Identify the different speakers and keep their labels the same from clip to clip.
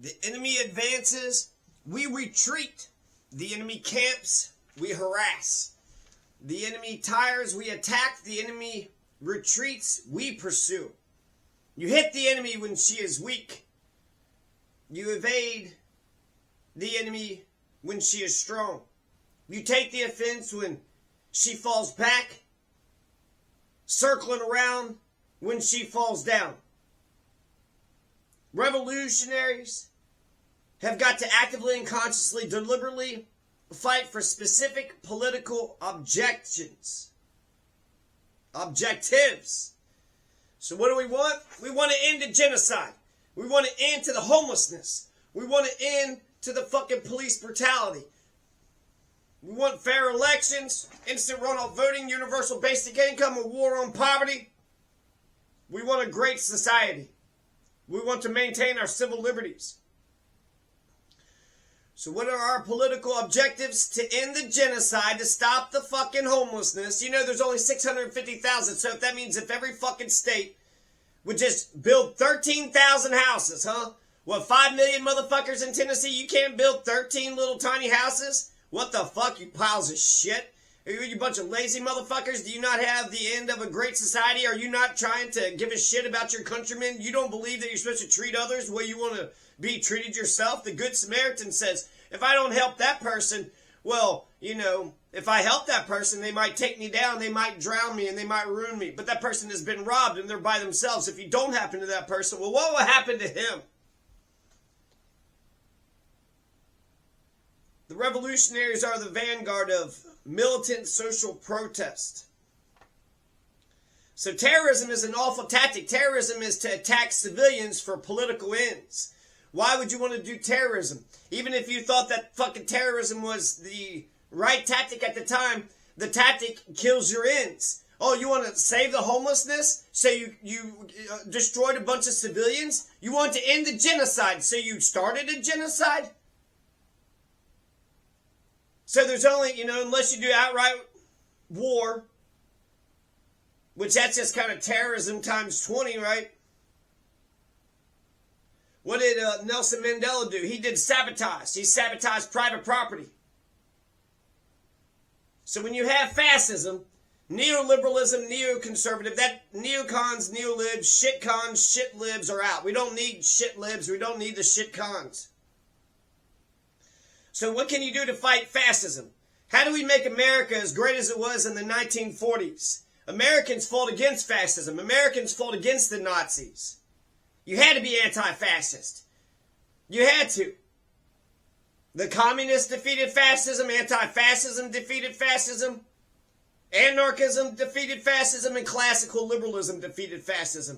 Speaker 1: The enemy advances, we retreat. The enemy camps, we harass. The enemy tires, we attack. The enemy retreats, we pursue. You hit the enemy when she is weak. You evade the enemy when she is strong. You take the offense when she falls back, circling around when she falls down. Revolutionaries have got to actively and consciously, deliberately fight for specific political objectives. So what do we want? We want to end the genocide. We want to end to the homelessness. We want to end to the fucking police brutality. We want fair elections, instant runoff voting, universal basic income, a war on poverty. We want a great society. We want to maintain our civil liberties. So what are our political objectives? To end the genocide, to stop the fucking homelessness. You know, there's only 650,000, so if that means if every fucking state would just build 13,000 houses, huh? What, 5 million motherfuckers in Tennessee? You can't build 13 little tiny houses? What the fuck, you piles of shit? Are you a bunch of lazy motherfuckers? Do you not have the end of a great society? Are you not trying to give a shit about your countrymen? You don't believe that you're supposed to treat others the way you want to be treated yourself? The Good Samaritan says, if I don't help that person, well, you know, if I help that person, they might take me down, they might drown me, and they might ruin me. But that person has been robbed and they're by themselves. If you don't happen to that person, well, what will happen to him? The revolutionaries are the vanguard of militant social protest. So terrorism is an awful tactic. Terrorism is to attack civilians for political ends. Why would you want to do terrorism? Even if you thought that fucking terrorism was the right tactic at the time, the tactic kills your ends. Oh, you want to save the homelessness? So you destroyed a bunch of civilians? You want to end the genocide? So you started a genocide? So there's only, you know, unless you do outright war, which that's just kind of terrorism times 20, right? What did Nelson Mandela do? He did sabotage. He sabotaged private property. So when you have fascism, neoliberalism, neoconservative, that neocons, neolibs, shitcons, shitlibs are out. We don't need shitlibs. We don't need the shitcons. So what can you do to fight fascism? How do we make America as great as it was in the 1940s? Americans fought against fascism. Americans fought against the Nazis. You had to be anti-fascist. You had to. The communists defeated fascism. Anti-fascism defeated fascism. Anarchism defeated fascism. And classical liberalism defeated fascism.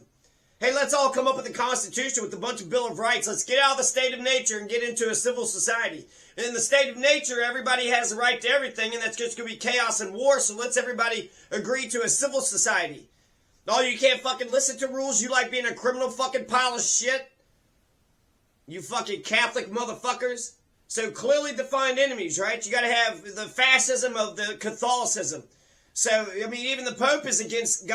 Speaker 1: Hey, let's all come up with a constitution with a bunch of Bill of Rights. Let's get out of the state of nature and get into a civil society. And in the state of nature, everybody has the right to everything, and that's just going to be chaos and war, so let's everybody agree to a civil society. Oh, you can't fucking listen to rules? You like being a criminal fucking pile of shit? You fucking Catholic motherfuckers? So clearly defined enemies, right? You got to have the fascism of the Catholicism. So, I mean, even the Pope is against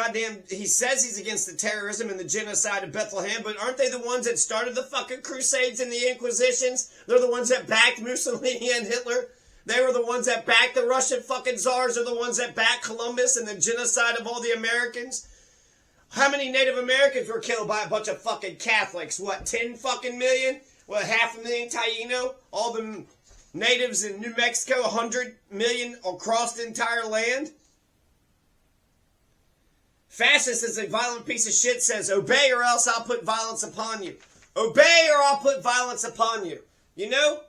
Speaker 1: he says he's against the terrorism and the genocide of Bethlehem, but aren't they the ones that started the fucking Crusades and the Inquisitions? They're the ones that backed Mussolini and Hitler. They were the ones that backed the Russian fucking czars. They're the ones that backed Columbus and the genocide of all the Americans. How many Native Americans were killed by a bunch of fucking Catholics? What, 10 fucking million? What, 500,000 Taino? All the natives in New Mexico, 100 million across the entire land? Fascist is a violent piece of shit, says, obey or else I'll put violence upon you. Obey or I'll put violence upon you. You know?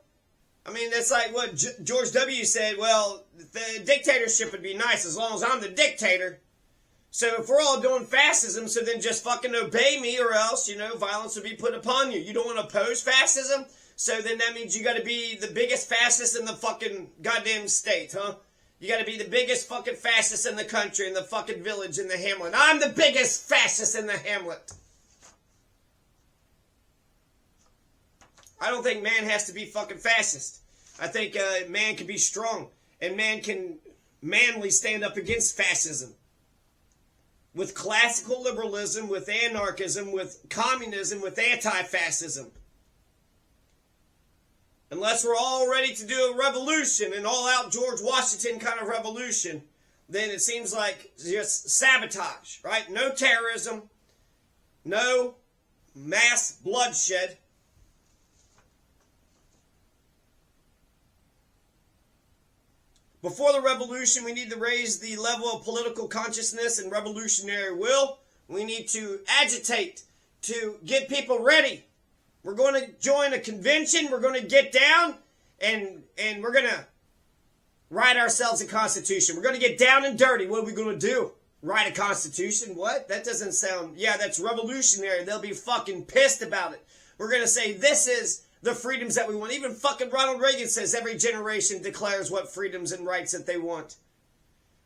Speaker 1: I mean, that's like what George W. said, well, the dictatorship would be nice as long as I'm the dictator. So if we're all doing fascism, so then just fucking obey me or else, you know, violence would be put upon you. You don't want to oppose fascism? So then that means you got to be the biggest fascist in the fucking goddamn state, huh? You got to be the biggest fucking fascist in the country, in the fucking village, in the hamlet. I'm the biggest fascist in the hamlet. I don't think man has to be fucking fascist. I think man can be strong. And man can manly stand up against fascism. With classical liberalism, with anarchism, with communism, with anti-fascism. Unless we're all ready to do a revolution, an all-out George Washington kind of revolution, then it seems like just sabotage, right? No terrorism, no mass bloodshed. Before the revolution, we need to raise the level of political consciousness and revolutionary will. We need to agitate to get people ready. We're going to join a convention. We're going to get down and we're going to write ourselves a constitution. We're going to get down and dirty. What are we going to do? Write a constitution? What? That doesn't sound... Yeah, that's revolutionary. They'll be fucking pissed about it. We're going to say this is the freedoms that we want. Even fucking Ronald Reagan says every generation declares what freedoms and rights that they want.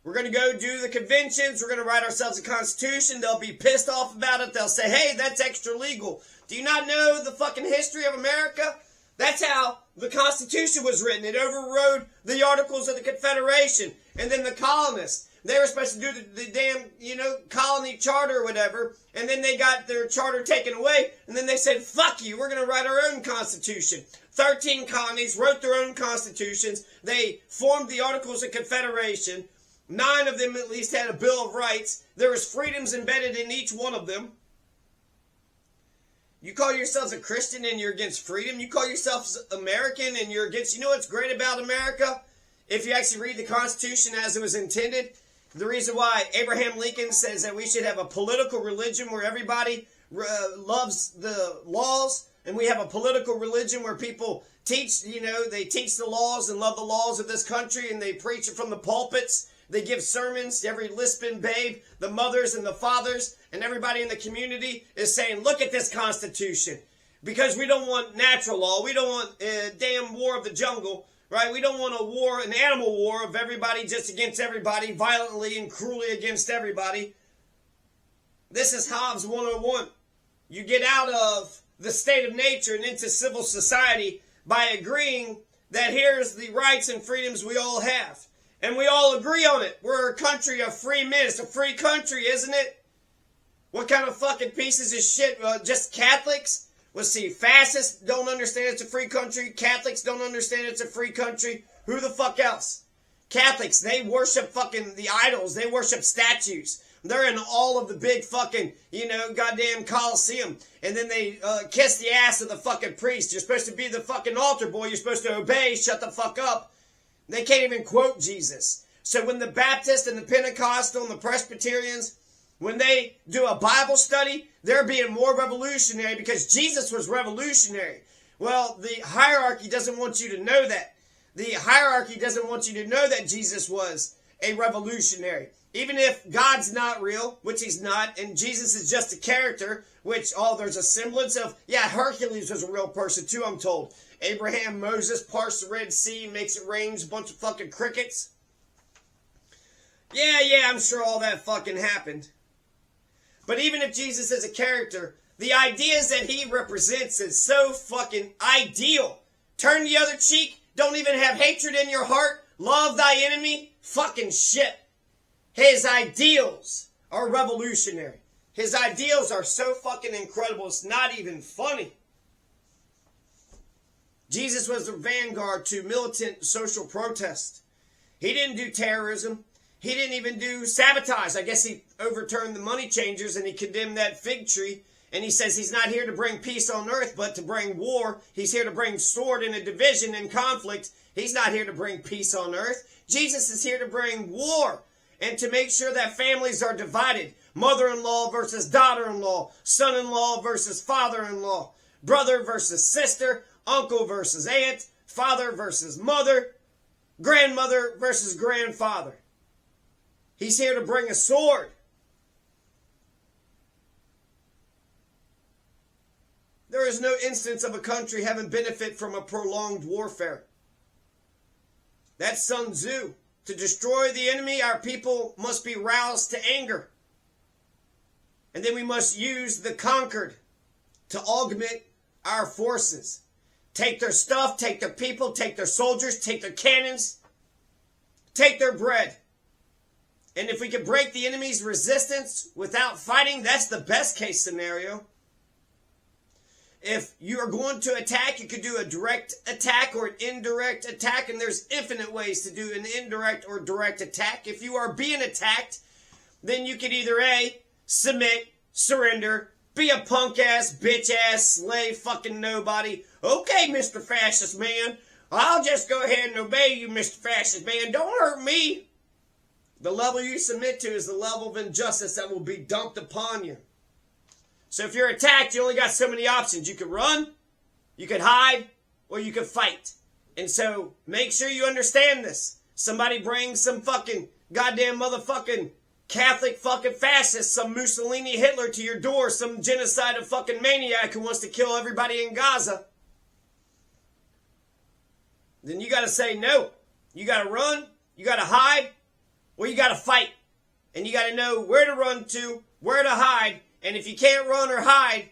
Speaker 1: We're going to go do the conventions. We're going to write ourselves a constitution. They'll be pissed off about it. They'll say, hey, that's extra legal. Do you not know the fucking history of America? That's how the Constitution was written. It overrode the Articles of the Confederation. And then the colonists, they were supposed to do the damn, colony charter or whatever. And then they got their charter taken away. And then they said, fuck you, we're going to write our own Constitution. 13 colonies wrote their own constitutions. They formed the Articles of Confederation. 9 of them at least had a Bill of Rights. There was freedoms embedded in each one of them. You call yourselves a Christian and you're against freedom. You call yourselves American and you're against... You know what's great about America? If you actually read the Constitution as it was intended, the reason why Abraham Lincoln says that we should have a political religion where everybody loves the laws, and we have a political religion where people teach, they teach the laws and love the laws of this country, and they preach it from the pulpits. They give sermons to every lisping babe, the mothers and the fathers, and everybody in the community is saying, look at this Constitution. Because we don't want natural law. We don't want a damn war of the jungle, right? We don't want a war, an animal war of everybody just against everybody, violently and cruelly against everybody. This is Hobbes 101. You get out of the state of nature and into civil society by agreeing that here's the rights and freedoms we all have. And we all agree on it. We're a country of free men. It's a free country, isn't it? What kind of fucking pieces of shit? Just Catholics? Let's see. Fascists don't understand it's a free country. Catholics don't understand it's a free country. Who the fuck else? Catholics, they worship fucking the idols. They worship statues. They're in all of the big fucking, goddamn Colosseum. And then they kiss the ass of the fucking priest. You're supposed to be the fucking altar boy. You're supposed to obey. Shut the fuck up. They can't even quote Jesus. So when the Baptists and the Pentecostal and the Presbyterians, when they do a Bible study, they're being more revolutionary because Jesus was revolutionary. Well, the hierarchy doesn't want you to know that. The hierarchy doesn't want you to know that Jesus was a revolutionary. Even if God's not real, which he's not, and Jesus is just a character, which, there's a semblance of, Hercules was a real person too, I'm told. Abraham, Moses, parts the Red Sea, makes it rain, a bunch of fucking crickets. Yeah, I'm sure all that fucking happened. But even if Jesus is a character, the ideas that he represents is so fucking ideal. Turn the other cheek, don't even have hatred in your heart, love thy enemy, fucking shit. His ideals are revolutionary. His ideals are so fucking incredible, it's not even funny. Jesus was the vanguard to militant social protest. He didn't do terrorism. He didn't even do sabotage. I guess he overturned the money changers and he condemned that fig tree. And he says he's not here to bring peace on earth, but to bring war. He's here to bring sword and a division and conflict. He's not here to bring peace on earth. Jesus is here to bring war and to make sure that families are divided. Mother-in-law versus daughter-in-law. Son-in-law versus father-in-law. Brother versus sister. Uncle versus aunt, father versus mother, grandmother versus grandfather. He's here to bring a sword. There is no instance of a country having benefit from a prolonged warfare. That's Sun Tzu. To destroy the enemy, our people must be roused to anger. And then we must use the conquered to augment our forces. Take their stuff, take their people, take their soldiers, take their cannons, take their bread. And if we can break the enemy's resistance without fighting, that's the best case scenario. if you are going to attack, you could do a direct attack or an indirect attack, and there's infinite ways to do an indirect or direct attack. If you are being attacked, then you could either A, submit, surrender, be a punk-ass, bitch-ass, slave, fucking nobody. Okay, Mr. Fascist Man, I'll just go ahead and obey you, Mr. Fascist Man. Don't hurt me. The level you submit to is the level of injustice that will be dumped upon you. So if you're attacked, you only got so many options. You could run, you could hide, or you could fight. And so make sure you understand this. Somebody brings some fucking goddamn motherfucking Catholic fucking fascist, some Mussolini Hitler to your door, some genocidal fucking maniac who wants to kill everybody in Gaza. Then you gotta say no. You gotta run, you gotta hide, or you gotta fight. And you gotta know where to run to, where to hide. And if you can't run or hide,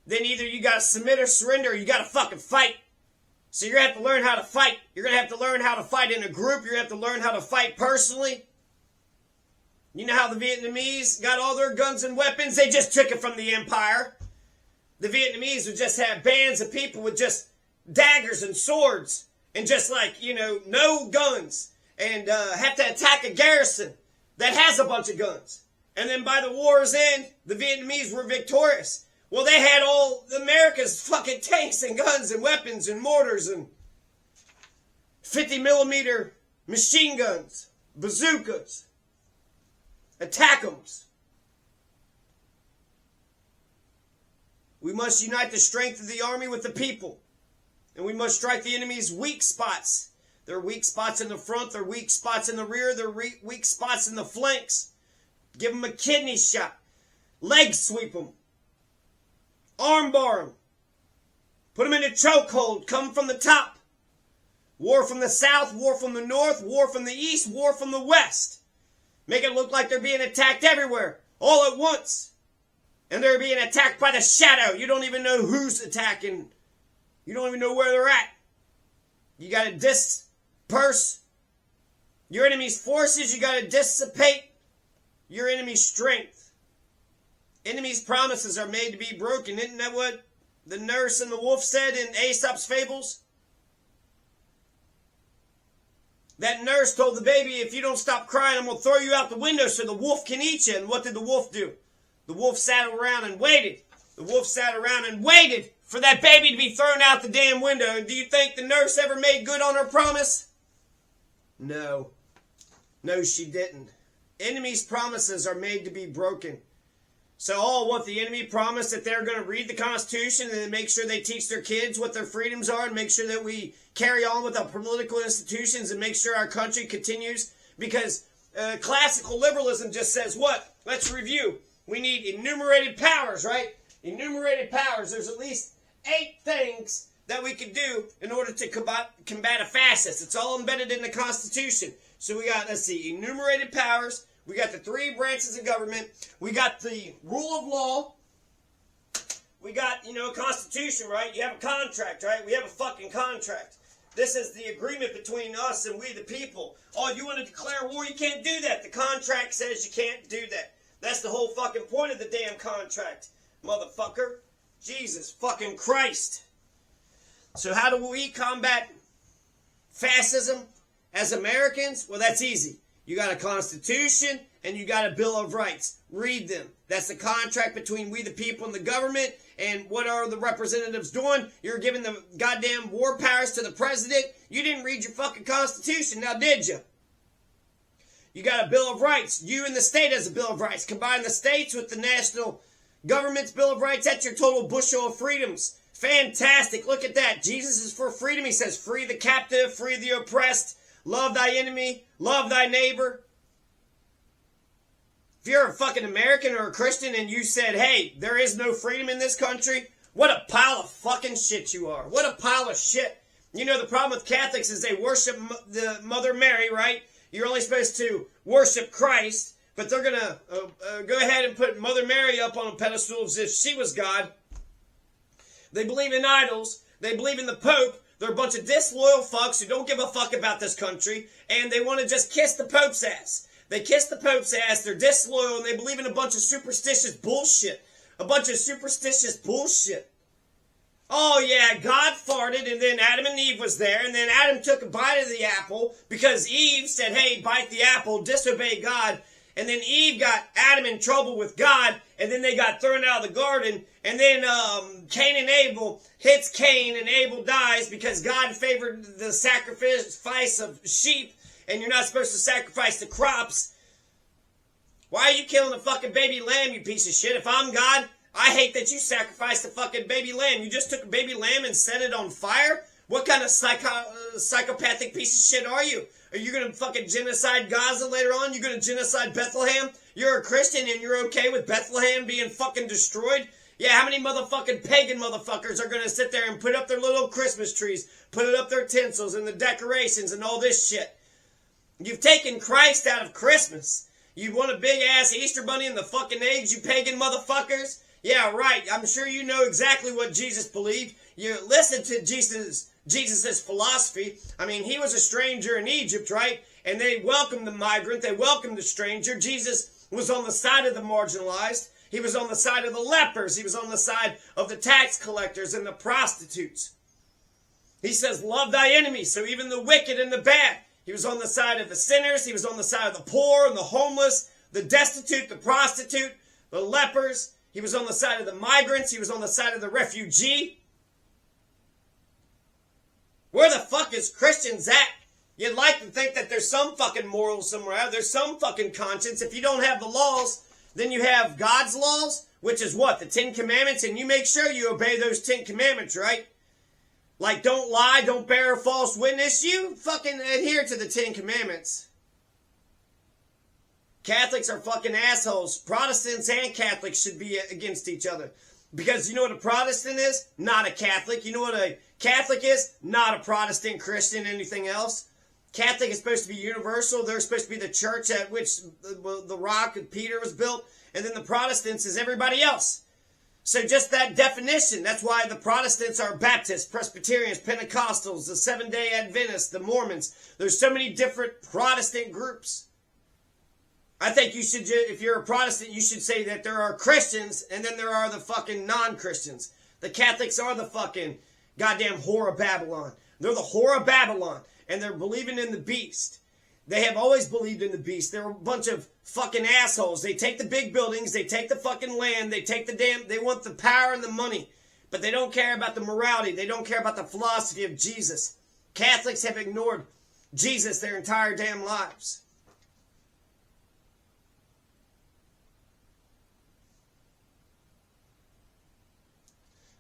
Speaker 1: then either you gotta submit or surrender, or you gotta fucking fight. So you're gonna have to learn how to fight. You're gonna have to learn how to fight in a group. You're gonna have to learn how to fight personally. You know how the Vietnamese got all their guns and weapons? They just took it from the empire. The Vietnamese would just have bands of people with just daggers and swords and just like, no guns, and have to attack a garrison that has a bunch of guns. And then by the war's end, the Vietnamese were victorious. Well, they had all America's fucking tanks and guns and weapons and mortars and 50mm machine guns, bazookas, attack 'ems. We must unite the strength of the army with the people. And we must strike the enemy's weak spots. There are weak spots in the front, there are weak spots in the rear, there are weak spots in the flanks. Give them a kidney shot. Leg sweep them. Arm bar them. Put them in a chokehold. Come from the top. War from the south, war from the north, war from the east, war from the west. Make it look like they're being attacked everywhere, all at once. And they're being attacked by the shadow. You don't even know who's attacking. You don't even know where they're at. You got to disperse your enemy's forces. You got to dissipate your enemy's strength. Enemy's promises are made to be broken. Isn't that what the nurse and the wolf said in Aesop's fables? That nurse told the baby, if you don't stop crying, I'm going to throw you out the window so the wolf can eat you. And what did the wolf do? The wolf sat around and waited. The wolf sat around and waited for that baby to be thrown out the damn window. And do you think the nurse ever made good on her promise? No. No, she didn't. Enemy's promises are made to be broken. So what the enemy promised that they're going to read the Constitution and then make sure they teach their kids what their freedoms are and make sure that we carry on with our political institutions and make sure our country continues. Because classical liberalism just says what? Let's review. We need enumerated powers, right? Enumerated powers. There's at least 8 things that we could do in order to combat a fascist. It's all embedded in the Constitution. So we got, let's see, enumerated powers. We got the 3 branches of government. We got the rule of law. We got, a constitution, right? You have a contract, right? We have a fucking contract. This is the agreement between us and we the people. Oh, you want to declare war? You can't do that. The contract says you can't do that. That's the whole fucking point of the damn contract, motherfucker. Jesus fucking Christ. So how do we combat fascism as Americans? Well, that's easy. You got a Constitution and you got a Bill of Rights. Read them. That's the contract between we the people and the government. And what are the representatives doing? You're giving the goddamn war powers to the president. You didn't read your fucking Constitution, now did you? You got a Bill of Rights. You and the state has a Bill of Rights. Combine the states with the national government's Bill of Rights. That's your total bushel of freedoms. Fantastic. Look at that. Jesus is for freedom. He says, free the captive, free the oppressed. Love thy enemy. Love thy neighbor. If you're a fucking American or a Christian and you said, hey, there is no freedom in this country, what a pile of fucking shit you are. What a pile of shit. You know, the problem with Catholics is they worship the Mother Mary, right? You're only supposed to worship Christ, but they're going to go ahead and put Mother Mary up on a pedestal as if she was God. They believe in idols. They believe in the Pope. They're a bunch of disloyal fucks who don't give a fuck about this country, and they want to just kiss the Pope's ass. They kiss the Pope's ass, they're disloyal, and they believe in a bunch of superstitious bullshit. A bunch of superstitious bullshit. Oh yeah, God farted and then Adam and Eve was there and then Adam took a bite of the apple because Eve said, hey, bite the apple, disobey God. And then Eve got Adam in trouble with God and then they got thrown out of the garden. And then Cain and Abel hits Cain and Abel dies because God favored the sacrifice of sheep and you're not supposed to sacrifice the crops. Why are you killing a fucking baby lamb, you piece of shit? If I'm God, I hate that you sacrificed a fucking baby lamb. You just took a baby lamb and set it on fire? What kind of psychopathic piece of shit are you? Are you going to fucking genocide Gaza later on? You going to genocide Bethlehem? You're a Christian and you're okay with Bethlehem being fucking destroyed? Yeah, how many motherfucking pagan motherfuckers are going to sit there and put up their little Christmas trees, put up their tinsels and the decorations and all this shit? You've taken Christ out of Christmas. You want a big ass Easter bunny and the fucking eggs, you pagan motherfuckers? Yeah, right. I'm sure you know exactly what Jesus believed. You listen to Jesus's philosophy. I mean, he was a stranger in Egypt, right? And they welcomed the migrant. They welcomed the stranger. Jesus was on the side of the marginalized. He was on the side of the lepers. He was on the side of the tax collectors and the prostitutes. He says, love thy enemies. So even the wicked and the bad. He was on the side of the sinners. He was on the side of the poor and the homeless, the destitute, the prostitute, the lepers. He was on the side of the migrants. He was on the side of the refugee. Where the fuck is Christians at? You'd like to think that there's some fucking morals somewhere out. There's some fucking conscience. If you don't have the laws, then you have God's laws, which is what? The 10 Commandments, and you make sure you obey those 10 Commandments, right? Like, don't lie, don't bear false witness. You fucking adhere to the 10 Commandments. Catholics are fucking assholes. Protestants and Catholics should be against each other. Because you know what a Protestant is? Not a Catholic. You know what a Catholic is? Not a Protestant, Christian, anything else. Catholic is supposed to be universal. They're supposed to be the church at which the rock of Peter was built. And then the Protestants is everybody else. So just that definition, that's why the Protestants are Baptists, Presbyterians, Pentecostals, the Seventh-day Adventists, the Mormons. There's so many different Protestant groups. I think you should, if you're a Protestant, you should say that there are Christians and then there are the fucking non-Christians. The Catholics are the fucking goddamn whore of Babylon. They're the whore of Babylon and they're believing in the beast. They have always believed in the beast. They're a bunch of fucking assholes. They take the big buildings, they take the fucking land, they take the they want the power and the money, but they don't care about the morality. They don't care about the philosophy of Jesus. Catholics have ignored Jesus their entire damn lives.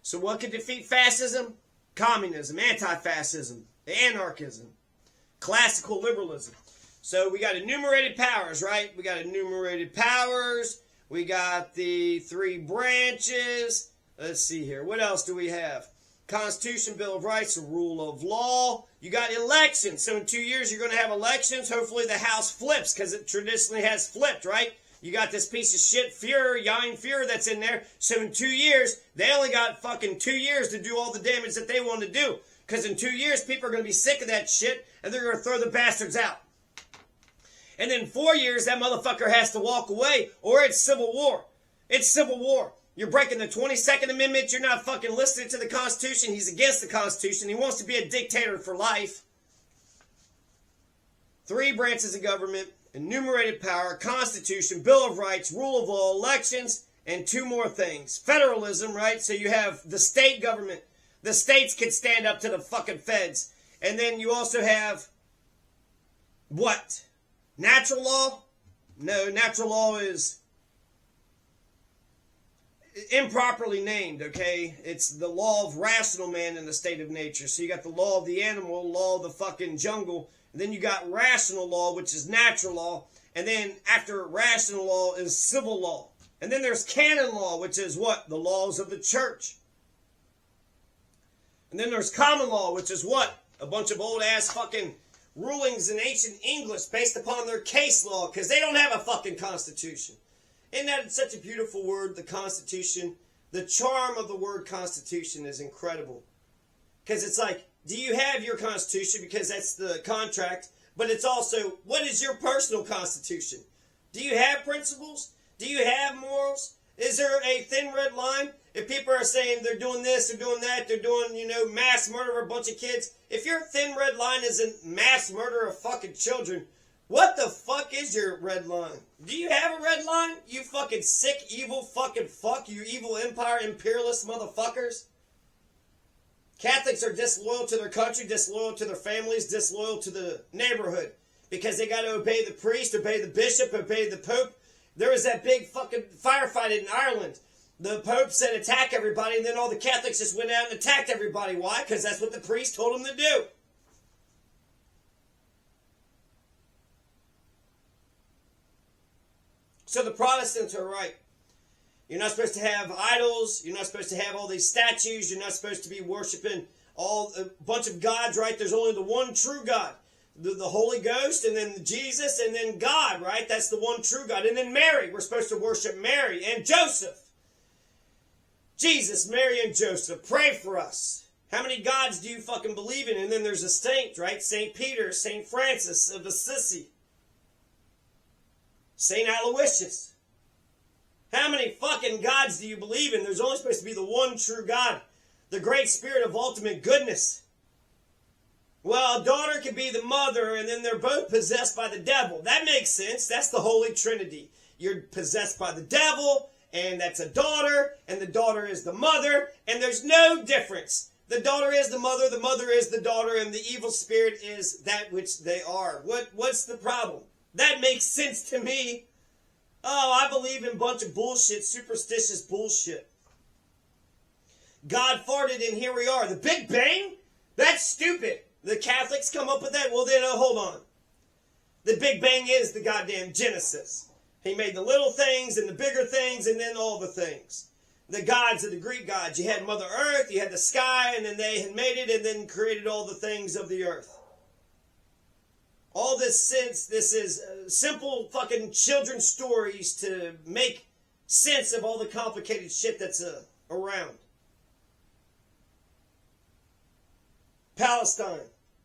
Speaker 1: So what could defeat fascism? Communism, anti-fascism, anarchism, classical liberalism. So we got enumerated powers, right? We got enumerated powers. We got the 3 branches. Let's see here. What else do we have? Constitution, Bill of Rights, the rule of law. You got elections. So in 2 years, you're going to have elections. Hopefully the House flips because it traditionally has flipped, right? You got this piece of shit Fuhrer, Jan Fuhrer that's in there. So in 2 years, they only got fucking 2 years to do all the damage that they want to do. Because in 2 years, people are going to be sick of that shit and they're going to throw the bastards out. And then 4 years, that motherfucker has to walk away or it's civil war. It's civil war. You're breaking the 22nd Amendment. You're not fucking listening to the Constitution. He's against the Constitution. He wants to be a dictator for life. 3 branches of government. Enumerated power, Constitution, Bill of Rights, rule of law, elections, and 2 more things. Federalism, right? So you have the state government. The states can stand up to the fucking feds. And then you also have what? Natural law? No, natural law is improperly named, okay? It's the law of rational man in the state of nature. So you got the law of the animal, law of the fucking jungle. And then you got rational law, which is natural law. And then after rational law is civil law. And then there's canon law, which is what? The laws of the church. And then there's common law, which is what? A bunch of old ass fucking rulings in ancient English based upon their case law, because they don't have a fucking constitution. Isn't that such a beautiful word, the Constitution? The charm of the word Constitution is incredible. Because it's like, do you have your Constitution? Because that's the contract. But it's also, what is your personal Constitution? Do you have principles? Do you have morals? Is there a thin red line? If people are saying they're doing this, they're doing that, they're doing, mass murder of a bunch of kids. If your thin red line isn't mass murder of fucking children, what the fuck is your red line? Do you have a red line? You fucking sick, evil fucking fuck. You evil empire imperialist motherfuckers. Catholics are disloyal to their country, disloyal to their families, disloyal to the neighborhood. Because they got to obey the priest, obey the bishop, obey the pope. There was that big fucking firefight in Ireland. The Pope said attack everybody, and then all the Catholics just went out and attacked everybody. Why? Because that's what the priest told them to do. So the Protestants are right. You're not supposed to have idols. You're not supposed to have all these statues. You're not supposed to be worshiping a bunch of gods, right? There's only the one true God. The Holy Ghost, and then Jesus, and then God, right? That's the one true God. And then Mary. We're supposed to worship Mary and Joseph. Jesus, Mary, and Joseph, pray for us. How many gods do you fucking believe in? And then there's a saint, right? St. Peter, St. Francis of Assisi, St. Aloysius. How many fucking gods do you believe in? There's only supposed to be the one true God, the great spirit of ultimate goodness. Well, a daughter can be the mother, and then they're both possessed by the devil. That makes sense. That's the Holy Trinity. You're possessed by the devil, and that's a daughter, and the daughter is the mother, and there's no difference. The daughter is the mother is the daughter, and the evil spirit is that which they are. What's the problem? That makes sense to me. Oh, I believe in a bunch of bullshit, superstitious bullshit. God farted, and here we are. The Big Bang? That's stupid. The Catholics come up with that? Well, then, hold on. The Big Bang is the goddamn Genesis. He made the little things and the bigger things and then all the things. The gods of the Greek gods. You had Mother Earth, you had the sky, and then they had made it and then created all the things of the earth. All this is simple fucking children's stories to make sense of all the complicated shit that's around. Palestine,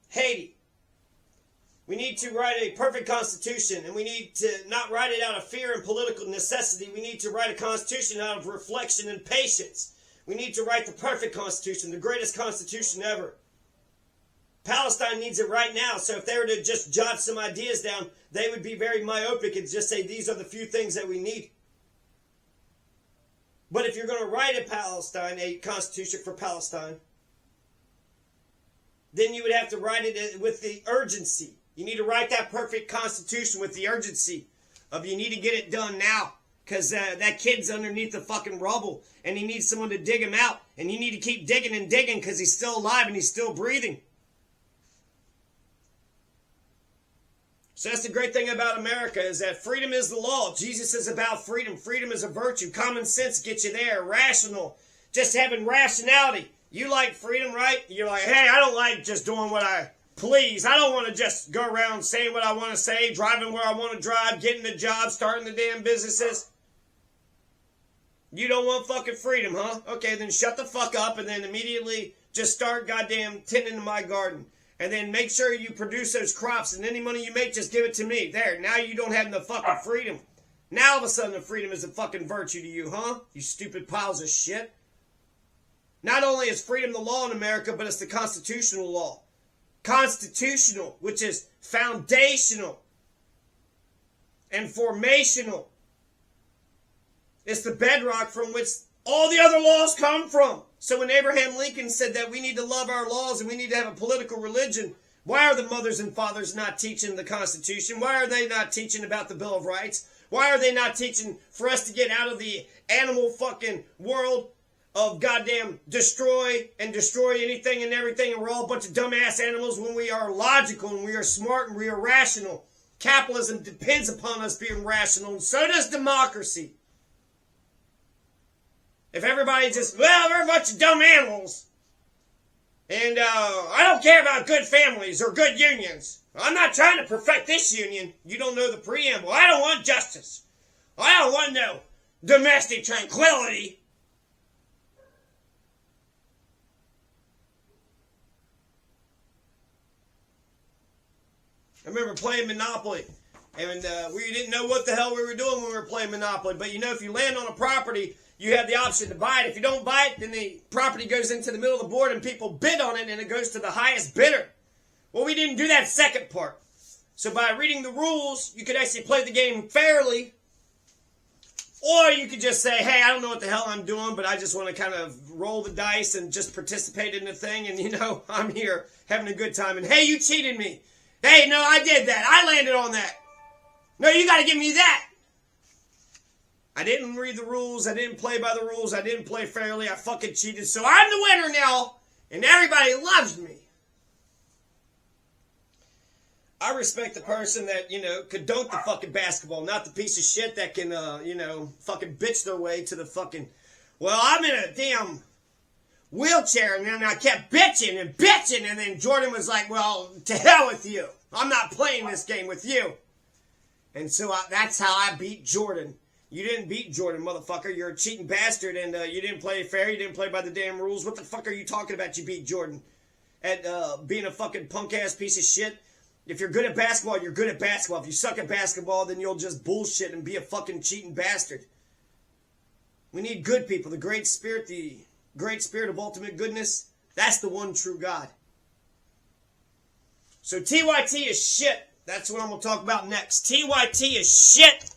Speaker 1: Haiti. We need to write a perfect constitution, and we need to not write it out of fear and political necessity. We need to write a constitution out of reflection and patience. We need to write the perfect constitution, the greatest constitution ever. Palestine needs it right now, so if they were to just jot some ideas down, they would be very myopic and just say these are the few things that we need. But if you're going to write a constitution for Palestine, then you would have to write it with the urgency. You need to write that perfect constitution with the urgency of you need to get it done now. Because that kid's underneath the fucking rubble and he needs someone to dig him out. And you need to keep digging and digging because he's still alive and he's still breathing. So that's the great thing about America is that freedom is the law. Jesus is about freedom. Freedom is a virtue. Common sense gets you there. Rational. Just having rationality. You like freedom, right? You're like, hey, I don't like just doing what I please. I don't want to just go around saying what I want to say, driving where I want to drive, getting the job, starting the damn businesses. You don't want fucking freedom, huh? Okay, then shut the fuck up and then immediately just start goddamn tending to my garden. And then make sure you produce those crops and any money you make, just give it to me. There, now you don't have the fucking freedom. Now all of a sudden the freedom is a fucking virtue to you, huh? You stupid piles of shit. Not only is freedom the law in America, but it's the constitutional law. Constitutional, which is foundational and formational. It's the bedrock from which all the other laws come from. So when Abraham Lincoln said that we need to love our laws and we need to have a political religion, why are the mothers and fathers not teaching the Constitution? Why are they not teaching about the Bill of Rights? Why are they not teaching for us to get out of the animal fucking world of goddamn destroy anything and everything, and we're all a bunch of dumbass animals when we are logical and we are smart and we are rational. Capitalism depends upon us being rational, and so does democracy. If everybody just, well, we're a bunch of dumb animals, and I don't care about good families or good unions. I'm not trying to perfect this union. You don't know the preamble. I don't want justice. I don't want no domestic tranquility. I remember playing Monopoly And we didn't know what the hell we were doing when we were playing Monopoly. But you know, if you land on a property, you have the option to buy it. If you don't buy it, then the property goes into the middle of the board and people bid on it and it goes to the highest bidder. Well, we didn't do that second part. So by reading the rules, you could actually play the game fairly. Or you could just say, hey, I don't know what the hell I'm doing, but I just want to kind of roll the dice and just participate in the thing. And, you know, I'm here having a good time. And, hey, you cheated me. Hey, no, I did that. I landed on that. No, you got to give me that. I didn't read the rules. I didn't play by the rules. I didn't play fairly. I fucking cheated. So I'm the winner now. And everybody loves me. I respect the person that, you know, could dunk the fucking basketball, not the piece of shit that can, you know, fucking bitch their way to the fucking, well, I'm in a damn wheelchair, and then I kept bitching, and then Jordan was like, well, to hell with you. I'm not playing this game with you. And so that's how I beat Jordan. You didn't beat Jordan, motherfucker. You're a cheating bastard, and you didn't play fair. You didn't play by the damn rules. What the fuck are you talking about? You beat Jordan at being a fucking punk-ass piece of shit. If you're good at basketball, you're good at basketball. If you suck at basketball, then you'll just bullshit and be a fucking cheating bastard. We need good people. The great spirit of ultimate goodness, that's the one true God. So TYT is shit. That's what I'm going to talk about next. TYT is shit.